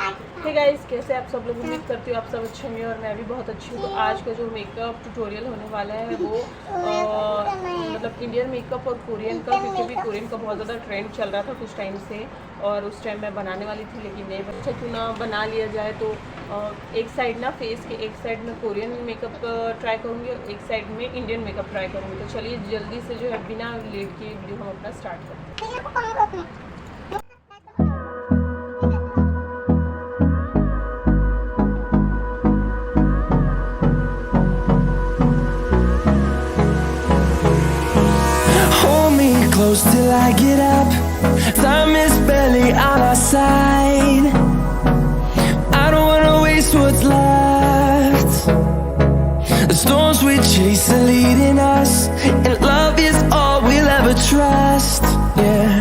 Hey guys, कैसे आप सब लोग? उम्मीद करती हूँ आप सब अच्छे होंगे और मैं भी बहुत अच्छी हूँ। तो आज का जो मेकअप ट्यूटोरियल होने वाला है वो मतलब इंडियन मेकअप और कोरियन का, क्योंकि भी कोरियन का बहुत ज़्यादा ट्रेंड चल रहा था कुछ टाइम से और उस टाइम मैं बनाने वाली थी, लेकिन नहीं बच्चा क्यों ना बना लिया जाए। तो एक साइड ना फेस के एक साइड में कोरियन मेकअप ट्राई करूँगी और एक साइड में इंडियन मेकअप ट्राई करूँगी। तो चलिए जल्दी से जो है बिना लेट के वीडियो हम अपना स्टार्ट करते हैं। Close till I get up. Time is barely on our side. I don't wanna waste what's left. The storms we chase are leading us, and love is all we'll ever trust. Yeah,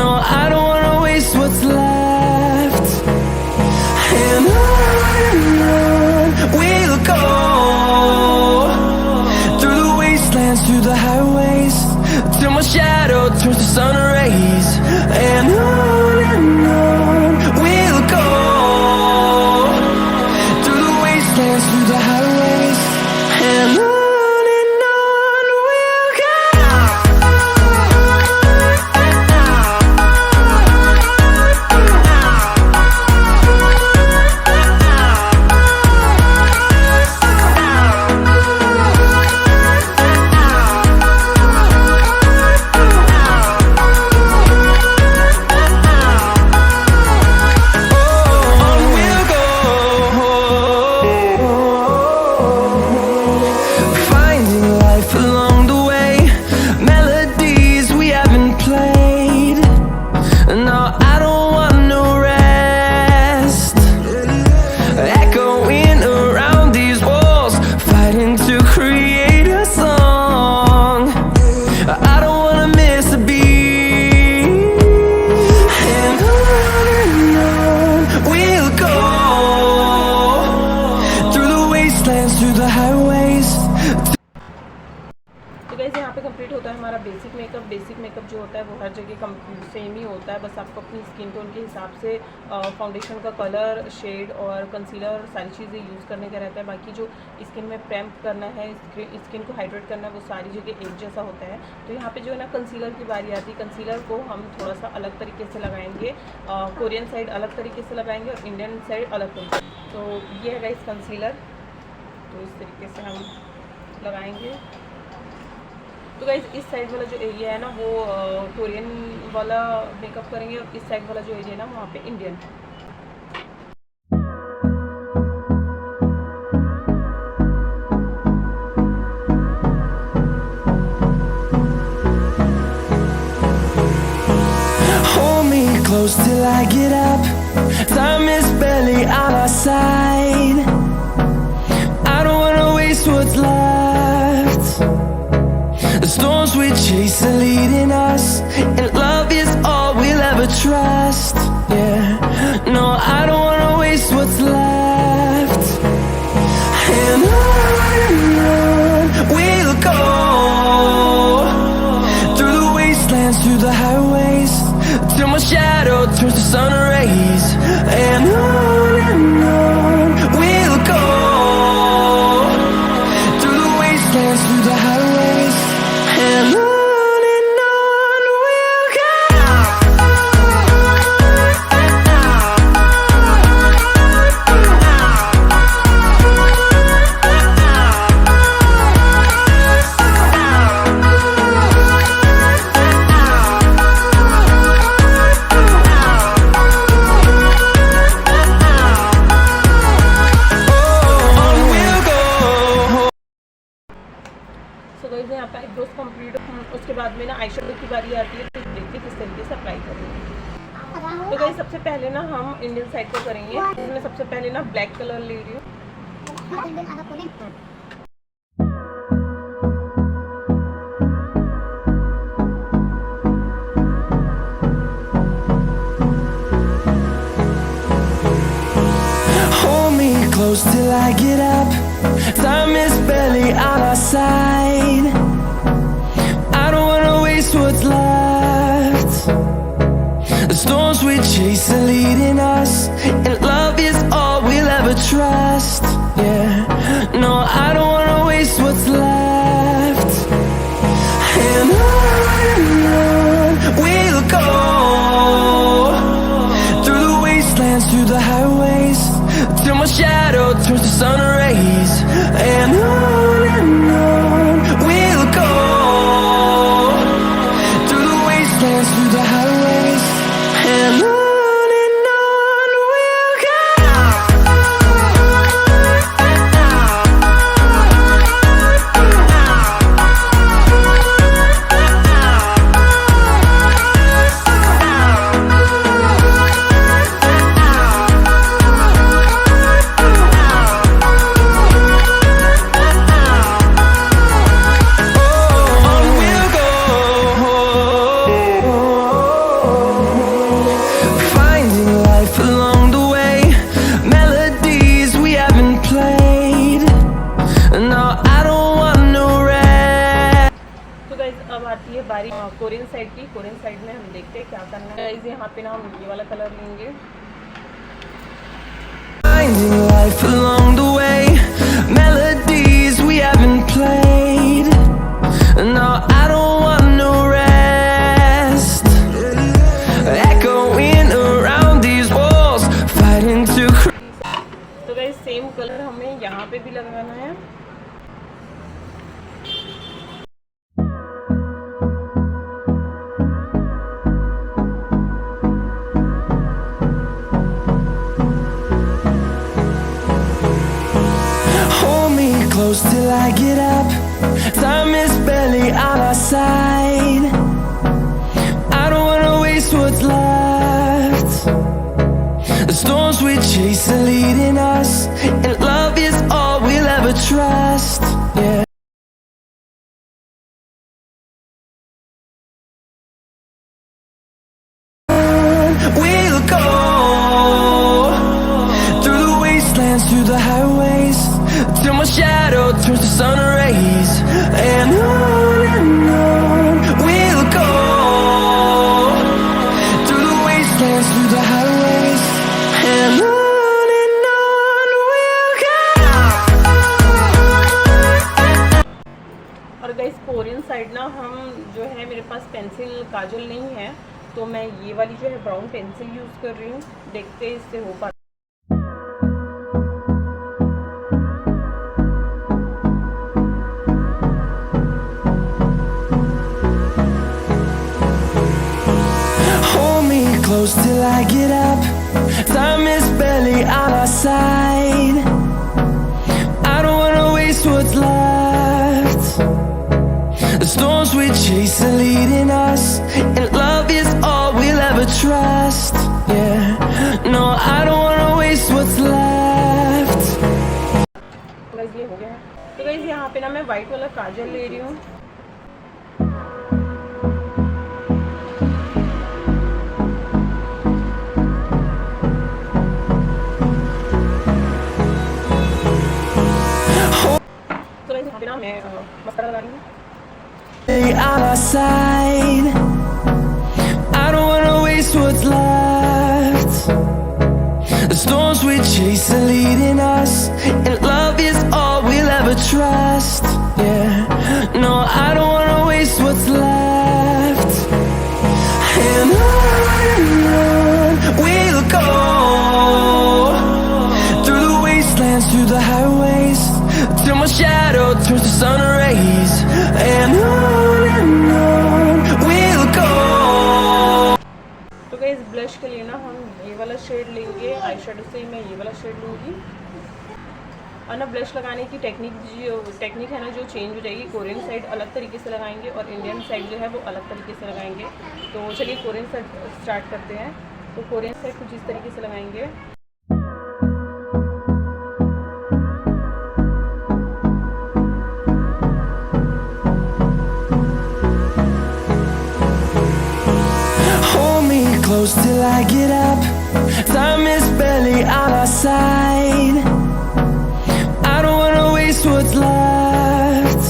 no, I don't wanna waste what's left. And on we'll go, through the wastelands, through the highways, till my shadow turns to sun rays. And on we'll go, through the wastelands, through the highways, and on we'll go. तो guys यहाँ पे complete होता है हमारा basic makeup. Basic makeup जो होता है वो हर जगह सेम ही होता है, बस आपको अपनी स्किन टोन के हिसाब से फाउंडेशन का कलर, शेड और कंसीलर सारी चीज़ें यूज़ करने का रहता है। बाकी जो स्किन में पैम्प करना है, स्किन को हाइड्रेट करना है, वो सारी जगह एक जैसा होता है। तो यहाँ पे जो है ना कंसीलर की बारी आती है। कंसीलर को हम थोड़ा सा अलग तरीके से लगाएंगे, कोरियन साइड अलग तरीके से लगाएंगे और इंडियन साइड अलग तरीके। तो ये है गाइस कंसीलर, तो इस तरीके से हम लगाएंगे। तो गाइस इस साइड वाला जो एरिया है ना वो कोरियन वाला मेकअप करेंगे और इस साइड वाला जो एरिया है ना वहाँ पे Indian. Hold me close till I get up. Time is barely on our side. I don't wanna waste what's left. The storms we chase are leading us, and love is all we'll ever trust. Yeah, no, I don't wanna waste what's left. And on we'll go, through the wastelands, through the highways, till my shadow turns to sun rays. And on we'll go, through the wastelands, through the highways, and on we'll go. तो यहाँ पे eyebrows complete, उसके बाद में ना eye shadow की बारी आती है। तो देखिए किस तरीके से अप्लाई करेंगे। तो गाइस सबसे पहले ना हम इंडियन साइड को करेंगे। इसमें सबसे पहले ना ब्लैक कलर ले रही हूँ। Hold me close till I get up. Time is barely on our side. I don't wanna waste what's left. The storms we chase are leading us, and love wastelands, through the highways, till my shadow turns to sun rays. And on we'll go, through the wastelands, through the highways, and on we'll go. अब आती है बारी Korean side की। Korean side में हम देखते हैं क्या करना है। इस यहाँ पे ना हम ये वाला कलर लेंगे। Finding life along the way, melodies we haven't played. No, I don't want no rest. Echoing around these walls, fighting to. तो गाइस सेम कलर हमें यहाँ पे भी लगाना है। Close till I get up. Time is barely on our side. I don't wanna waste what's left. The storms we chase are leading us, and love is all we'll ever trust. Yeah. We'll go through the wastelands, through the highways, till my shadow turns to sun rays. And on we'll go, through the wastelands, through the highways, and on we'll go. और guys Korean side ना हम जो है, मेरे पास pencil काजल नहीं है, तो मैं ये वाली जो है ब्राउन पेंसिल यूज़ कर रही हूँ। देखते हैं इससे हो पाता। Close till I get up. Time is barely on our side. I don't wanna waste what's left. The storms we chase are leading us, and love is all we'll ever trust. Yeah, no, I don't wanna waste what's left. Guys ये हो गया है। तो guys यहाँ पे ना मैं white वाला काजल ले रही हूँ। मैं मसाला लगा रही हूँ। On our side, I don't wanna waste what's left. The storms we chase are leading us, and love is all we'll ever trust. Yeah, no, I don't wanna waste what's left. And on we'll go, through the wastelands, through the highways, till my shadow turns to sun rays. And on we'll go. तो guys blush के लिए ना हम ये वाला shade लेंगे। Eye shadow से मैं ये वाला शेड लूँगी। और ना ब्लश लगाने की टेक्निक है ना, जो चेंज हो जाएगी। कोरियन साइड अलग तरीके से लगाएंगे और इंडियन साइड जो है वो अलग तरीके से लगाएंगे। तो चलिए कोरियन साइड स्टार्ट करते हैं। तो कोरियन साइड कुछ इस तरीके से लगाएंगे। Close till I get up. Time is barely on our side. I don't wanna waste what's left.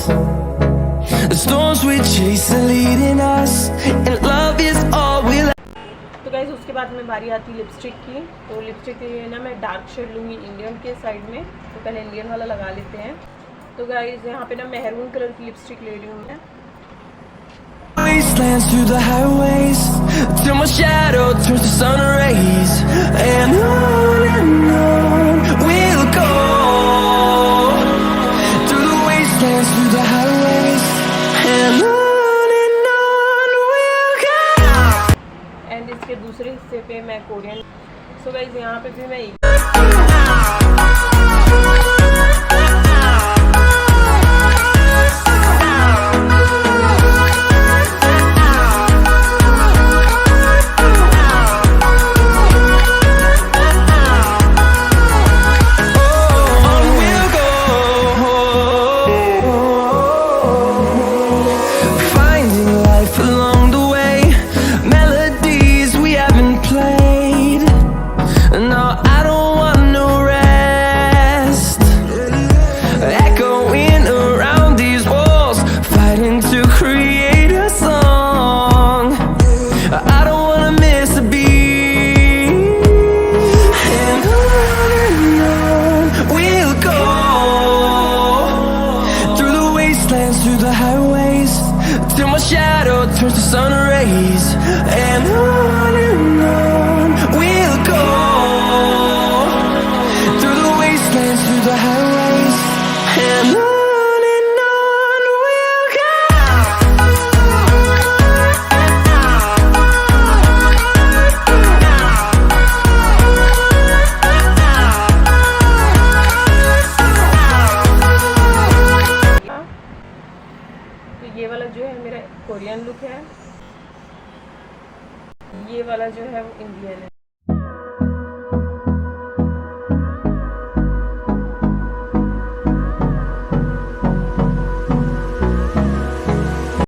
The storms we chase are leading us, and love is all we'll. तो guys उसके बाद में बारी आती है लिपस्टिक की। तो lipstick के लिए ना मैं डार्क शेड लूँगी इंडियन के साइड में। तो पहले इंडियन वाला लगा लेते हैं। तो गाइस यहाँ पे ना मैरून कलर की लिपस्टिक ले रही हूँ मैं। Wastelands, through the highways, till my shadow turns to sun rays. And यहाँ पे भी मैं through the highways till my shadow turns to sun rays, and on we'll go through the wastelands, through the highways, and on we'll go. तो ये वाला जो है मेरा कोरियन लुक है, ये वाला जो है वो इंडियन है।